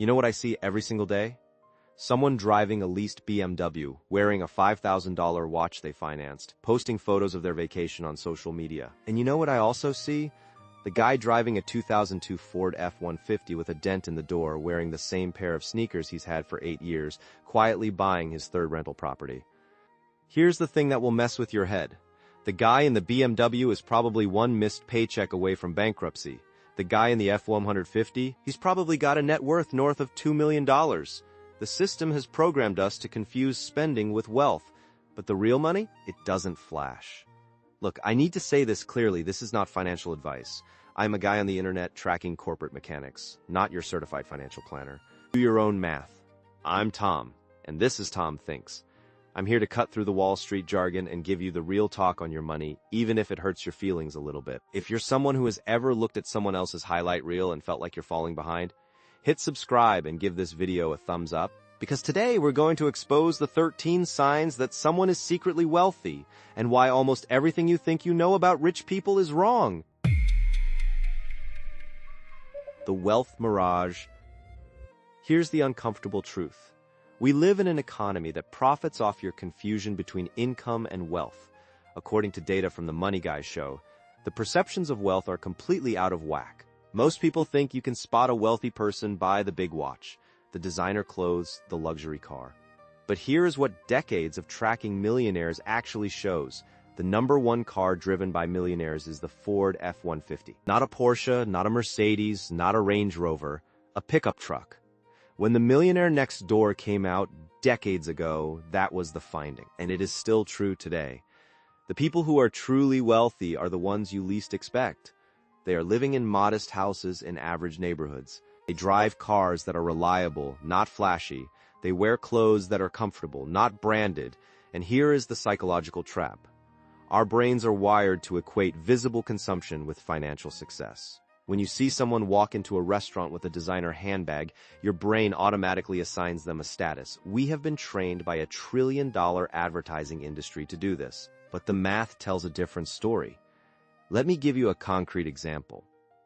You know what I see every single day? Someone driving a leased BMW, wearing a $5,000 watch they financed, posting photos of their vacation on social media. And you know what I also see? The guy driving a 2002 Ford F-150 with a dent in the door, wearing the same pair of sneakers he's had for 8 years, quietly buying his third rental property. Here's the thing that will mess with your head. The guy in the BMW is probably one missed paycheck away from bankruptcy. The guy in the F-150, he's probably got a net worth north of $2 million. The system has programmed us to confuse spending with wealth, but the real money, it doesn't flash. Look, I need to say this clearly, this is not financial advice. I'm a guy on the internet tracking corporate mechanics, not your certified financial planner. Do your own math. I'm Tom, and this is Tom Thinks. I'm here to cut through the Wall Street jargon and give you the real talk on your money, even if it hurts your feelings a little bit. If you're someone who has ever looked at someone else's highlight reel and felt like you're falling behind, hit subscribe and give this video a thumbs up, because today we're going to expose the 13 signs that someone is secretly wealthy and why almost everything you think you know about rich people is wrong. The Wealth Mirage. Here's the uncomfortable truth. We live in an economy that profits off your confusion between income and wealth. According to data from the Money Guy show, the perceptions of wealth are completely out of whack. Most people think you can spot a wealthy person by the big watch, the designer clothes, the luxury car. But here is what decades of tracking millionaires actually shows. The #1 car driven by millionaires is the Ford F-150. Not a Porsche, not a Mercedes, not a Range Rover, a pickup truck. When the Millionaire Next Door came out decades ago, that was the finding, and it is still true today. The people who are truly wealthy are the ones you least expect. They are living in modest houses in average neighborhoods. They drive cars that are reliable, not flashy. They wear clothes that are comfortable, not branded. And here is the psychological trap. Our brains are wired to equate visible consumption with financial success. When you see someone walk into a restaurant with a designer handbag, your brain automatically assigns them a status. We have been trained by a $1 trillion advertising industry to do this, but the math tells a different story. Let me give you a concrete example.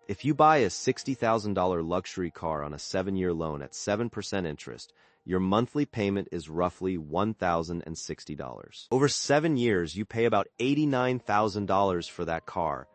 If you buy a $60,000 luxury car on a 7-year loan at 7% interest, your monthly payment is roughly $1,060. Over 7 years, you pay about $89,000 for that car.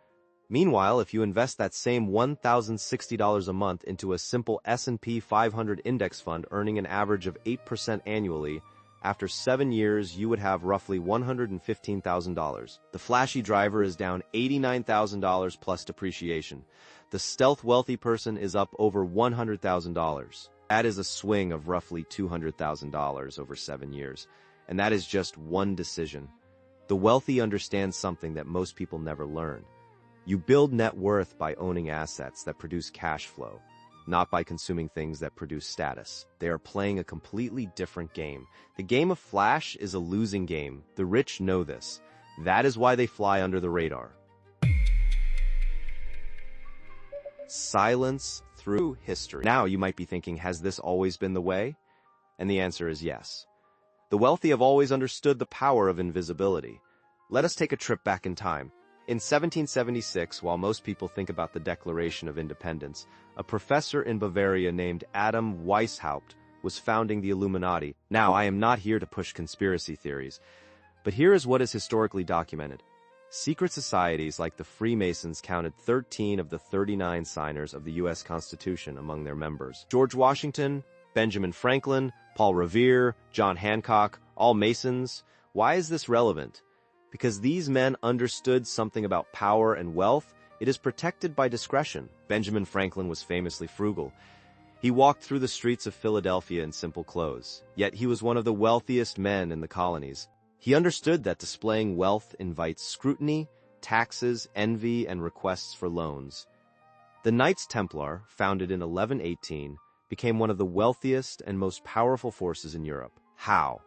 Meanwhile, if you invest that same $1,060 a month into a simple S&P 500 index fund earning an average of 8% annually, after 7 years, you would have roughly $115,000. The flashy driver is down $89,000 plus depreciation. The stealth wealthy person is up over $100,000. That is a swing of roughly $200,000 over 7 years. And that is just one decision. The wealthy understand something that most people never learn. You build net worth by owning assets that produce cash flow, not by consuming things that produce status. They are playing a completely different game. The game of flash is a losing game. The rich know this. That is why they fly under the radar. Silence through history. Now you might be thinking, has this always been the way? And the answer is yes. The wealthy have always understood the power of invisibility. Let us take a trip back in time. In 1776, while most people think about the Declaration of Independence, a professor in Bavaria named Adam Weishaupt was founding the Illuminati. Now, I am not here to push conspiracy theories, but here is what is historically documented. Secret societies like the Freemasons counted 13 of the 39 signers of the U.S. Constitution among their members. George Washington, Benjamin Franklin, Paul Revere, John Hancock, all Masons. Why is this relevant? Because these men understood something about power and wealth. It is protected by discretion. Benjamin Franklin was famously frugal. He walked through the streets of Philadelphia in simple clothes, yet he was one of the wealthiest men in the colonies. He understood that displaying wealth invites scrutiny, taxes, envy, and requests for loans. The Knights Templar, founded in 1118, became one of the wealthiest and most powerful forces in Europe. How?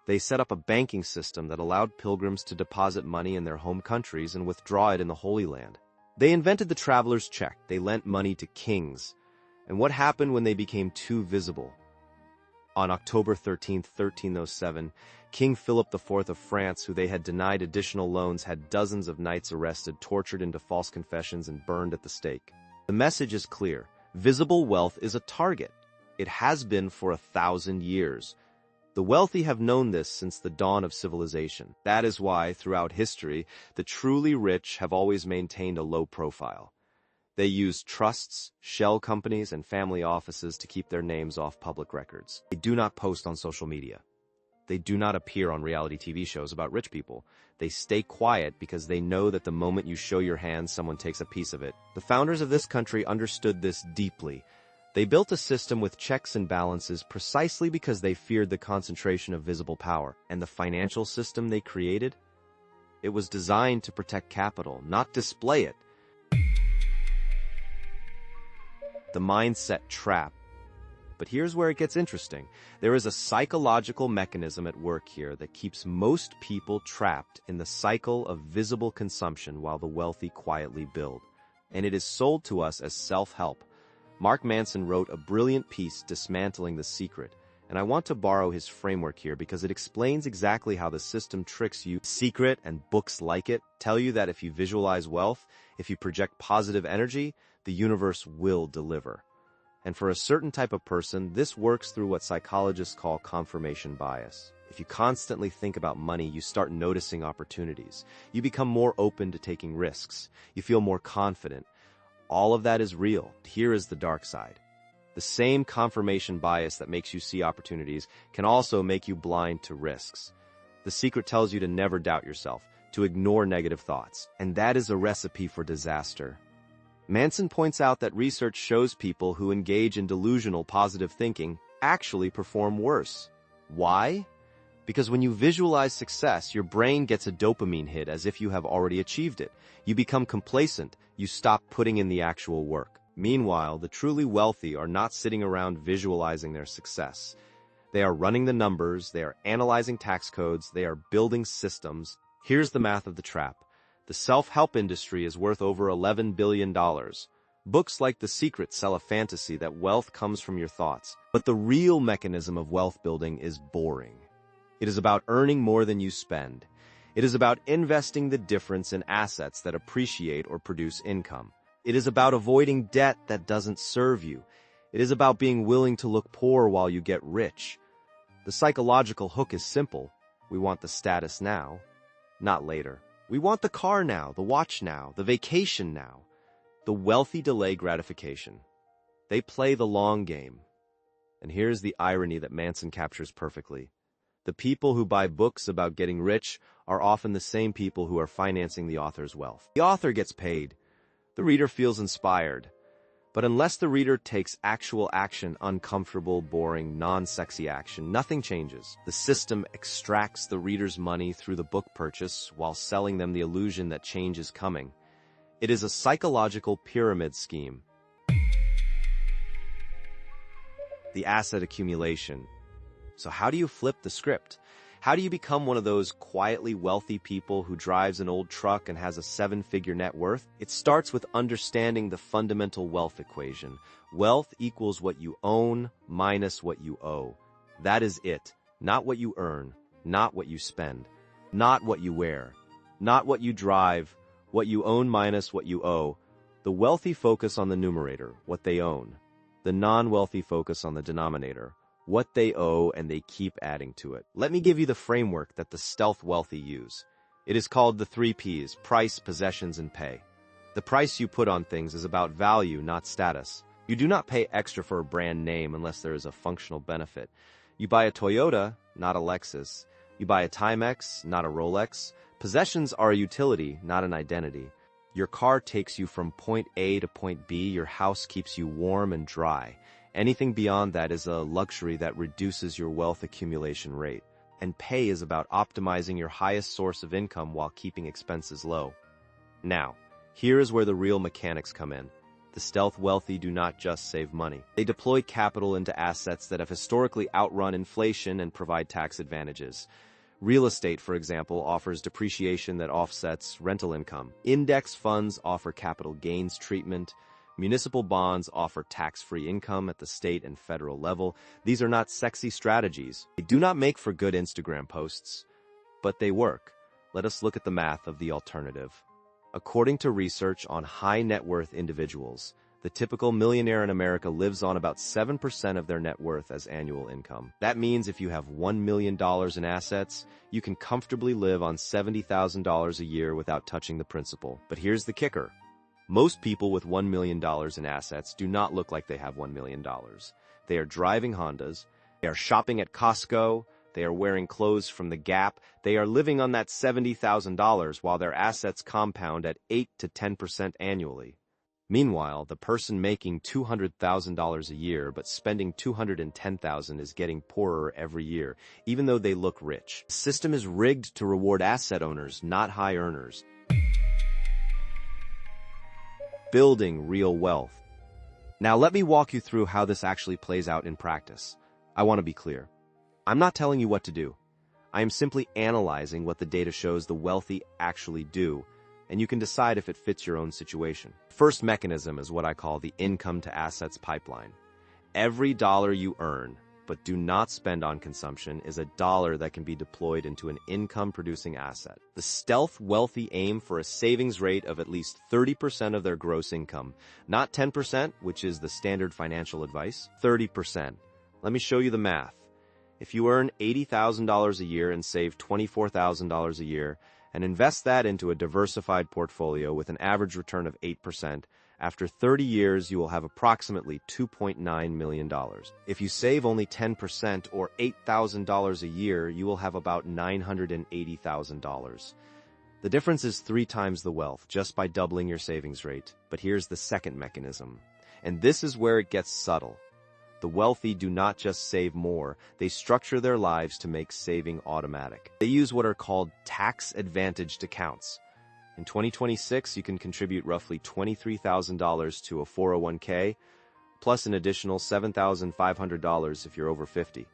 They set up a banking system that allowed pilgrims to deposit money in their home countries and withdraw it in the Holy Land. They invented the traveler's check. They lent money to kings. And what happened when they became too visible? On October 13, 1307, King Philip IV of France, who they had denied additional loans, had dozens of knights arrested, tortured into false confessions, and burned at the stake. The message is clear. Visible wealth is a target. It has been for 1,000 years. The wealthy have known this since the dawn of civilization. That is why, throughout history, the truly rich have always maintained a low profile. They use trusts, shell companies, and family offices to keep their names off public records. They do not post on social media. They do not appear on reality TV shows about rich people. They stay quiet because they know that the moment you show your hand, someone takes a piece of it. The founders of this country understood this deeply. They built a system with checks and balances precisely because they feared the concentration of visible power. And the financial system they created? It was designed to protect capital, not display it. The mindset trap. But here's where it gets interesting. There is a psychological mechanism at work here that keeps most people trapped in the cycle of visible consumption while the wealthy quietly build. And it is sold to us as self-help. Mark Manson wrote a brilliant piece dismantling the secret, and I want to borrow his framework here because it explains exactly how the system tricks you. Secret and books like it tell you that if you visualize wealth, if you project positive energy, the universe will deliver. And for a certain type of person, this works through what psychologists call confirmation bias. If you constantly think about money, you start noticing opportunities. You become more open to taking risks. You feel more confident. All of that is real. Here is the dark side. The same confirmation bias that makes you see opportunities can also make you blind to risks. The secret tells you to never doubt yourself, to ignore negative thoughts, and that is a recipe for disaster. Manson points out that research shows people who engage in delusional positive thinking actually perform worse. Why? Because when you visualize success, your brain gets a dopamine hit as if you have already achieved it. You become complacent. You stop putting in the actual work. Meanwhile, the truly wealthy are not sitting around visualizing their success. They are running the numbers, they are analyzing tax codes, they are building systems. Here's the math of the trap. The self-help industry is worth over $11 billion. Books like The Secret sell a fantasy that wealth comes from your thoughts. But the real mechanism of wealth building is boring. It is about earning more than you spend. It is about investing the difference in assets that appreciate or produce income. It is about avoiding debt that doesn't serve you. It is about being willing to look poor while you get rich. The psychological hook is simple. We want the status now, not later. We want the car now, the watch now, the vacation now. The wealthy delay gratification. They play the long game. And here's the irony that Manson captures perfectly. The people who buy books about getting rich are often the same people who are financing the author's wealth. The author gets paid. The reader feels inspired. But unless the reader takes actual action, uncomfortable, boring, non-sexy action, nothing changes. The system extracts the reader's money through the book purchase while selling them the illusion that change is coming. It is a psychological pyramid scheme. The asset accumulation. So how do you flip the script? How do you become one of those quietly wealthy people who drives an old truck and has a 7-figure net worth? It starts with understanding the fundamental wealth equation. Wealth equals what you own minus what you owe. That is it. Not what you earn, not what you spend, not what you wear, not what you drive, what you own minus what you owe. The wealthy focus on the numerator, what they own. The non-wealthy focus on the denominator, what they owe, and they keep adding to it. Let me give you the framework that the stealth wealthy use. It is called the 3 Ps: price, possessions, and pay. The price you put on things is about value, not status. You do not pay extra for a brand name unless there is a functional benefit. You buy a Toyota, not a Lexus. You buy a Timex, not a Rolex. Possessions are a utility, not an identity. Your car takes you from point A to point B. Your house keeps you warm and dry. Anything beyond that is a luxury that reduces your wealth accumulation rate. And pay is about optimizing your highest source of income while keeping expenses low. Now, here is where the real mechanics come in. The stealth wealthy do not just save money. They deploy capital into assets that have historically outrun inflation and provide tax advantages. Real estate, for example, offers depreciation that offsets rental income. Index funds offer capital gains treatment. Municipal bonds offer tax-free income at the state and federal level. These are not sexy strategies. They do not make for good Instagram posts, but they work. Let us look at the math of the alternative. According to research on high net worth individuals, The typical millionaire in America lives on about 7% of their net worth as annual income. That means if you have $1 million in assets, you can comfortably live on $70,000 a year without touching the principal. But here's the kicker. Most people with $1 million in assets do not look like they have $1 million. They are driving Hondas, they are shopping at Costco, they are wearing clothes from the Gap, they are living on that $70,000 while their assets compound at 8 to 10% annually. Meanwhile, the person making $200,000 a year but spending $210,000 is getting poorer every year, even though they look rich. The system is rigged to reward asset owners, not high earners. Building real wealth. Now let me walk you through how this actually plays out in practice. I want to be clear. I'm not telling you what to do. I am simply analyzing what the data shows the wealthy actually do, and you can decide if it fits your own situation. First mechanism is what I call the income to assets pipeline. Every dollar you earn, but do not spend on consumption, is a dollar that can be deployed into an income-producing asset. The stealth wealthy aim for a savings rate of at least 30% of their gross income, not 10%, which is the standard financial advice, 30%. Let me show you the math. If you earn $80,000 a year and save $24,000 a year, and invest that into a diversified portfolio with an average return of 8%, after 30 years you will have approximately $2.9 million. If you save only 10% or $8,000 a year, you will have about $980,000. The difference is 3 times the wealth just by doubling your savings rate. But here's the second mechanism, and this is where it gets subtle. The wealthy do not just save more, they structure their lives to make saving automatic. They use what are called tax-advantaged accounts. In 2026, you can contribute roughly $23,000 to a 401k, plus an additional $7,500 if you're over 50.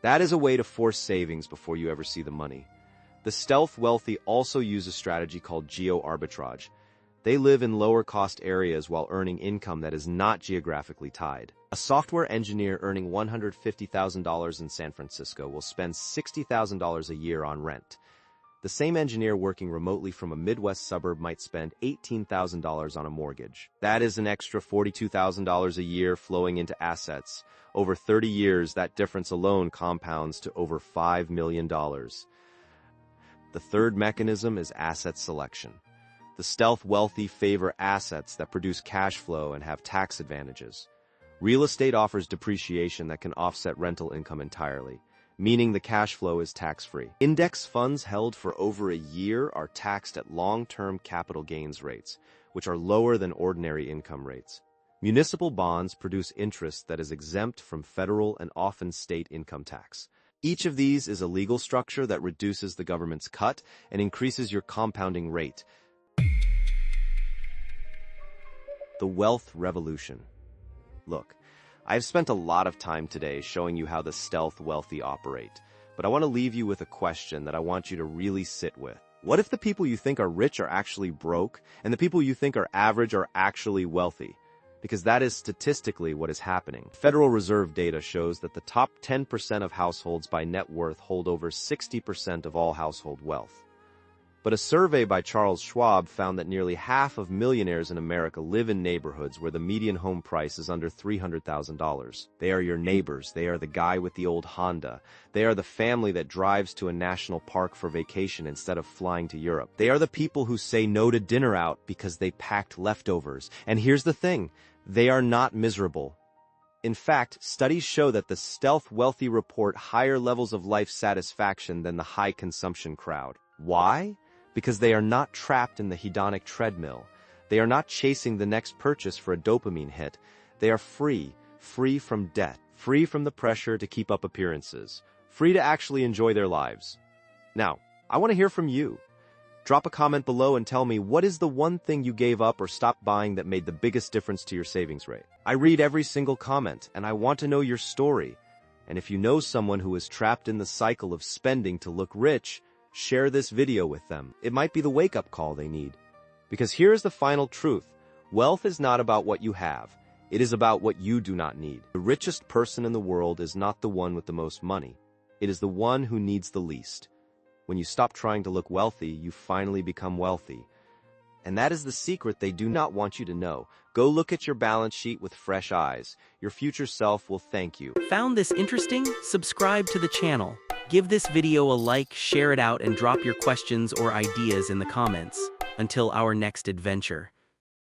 That is a way to force savings before you ever see the money. The stealth wealthy also use a strategy called geo-arbitrage. They live in lower-cost areas while earning income that is not geographically tied. A software engineer earning $150,000 in San Francisco will spend $60,000 a year on rent. The same engineer working remotely from a Midwest suburb might spend $18,000 on a mortgage. That is an extra $42,000 a year flowing into assets. Over 30 years, that difference alone compounds to over $5 million. The third mechanism is asset selection. The stealth wealthy favor assets that produce cash flow and have tax advantages. Real estate offers depreciation that can offset rental income entirely, meaning the cash flow is tax-free. Index funds held for over a year are taxed at long-term capital gains rates, which are lower than ordinary income rates. Municipal bonds produce interest that is exempt from federal and often state income tax. Each of these is a legal structure that reduces the government's cut and increases your compounding rate. The wealth revolution. Look, I've spent a lot of time today showing you how the stealth wealthy operate, but I want to leave you with a question that I want you to really sit with. What if the people you think are rich are actually broke, and the people you think are average are actually wealthy? Because that is statistically what is happening. Federal Reserve data shows that the top 10% of households by net worth hold over 60% of all household wealth. But a survey by Charles Schwab found that nearly half of millionaires in America live in neighborhoods where the median home price is under $300,000. They are your neighbors. They are the guy with the old Honda. They are the family that drives to a national park for vacation instead of flying to Europe. They are the people who say no to dinner out because they packed leftovers. And here's the thing, they are not miserable. In fact, studies show that the stealth wealthy report higher levels of life satisfaction than the high consumption crowd. Why? Because they are not trapped in the hedonic treadmill. They are not chasing the next purchase for a dopamine hit. They are free from debt, free from the pressure to keep up appearances, free to actually enjoy their lives. Now, I want to hear from you. Drop a comment below and tell me, what is the one thing you gave up or stopped buying that made the biggest difference to your savings rate? I read every single comment, and I want to know your story. And if you know someone who is trapped in the cycle of spending to look rich, share this video with them. It might be the wake-up call they need. Because here is the final truth. Wealth is not about what you have. It is about what you do not need. The richest person in the world is not the one with the most money. It is the one who needs the least. When you stop trying to look wealthy, you finally become wealthy. And that is the secret they do not want you to know. Go look at your balance sheet with fresh eyes. Your future self will thank you. Found this interesting? Subscribe to the channel. Give this video a like, share it out, and drop your questions or ideas in the comments. Until our next adventure.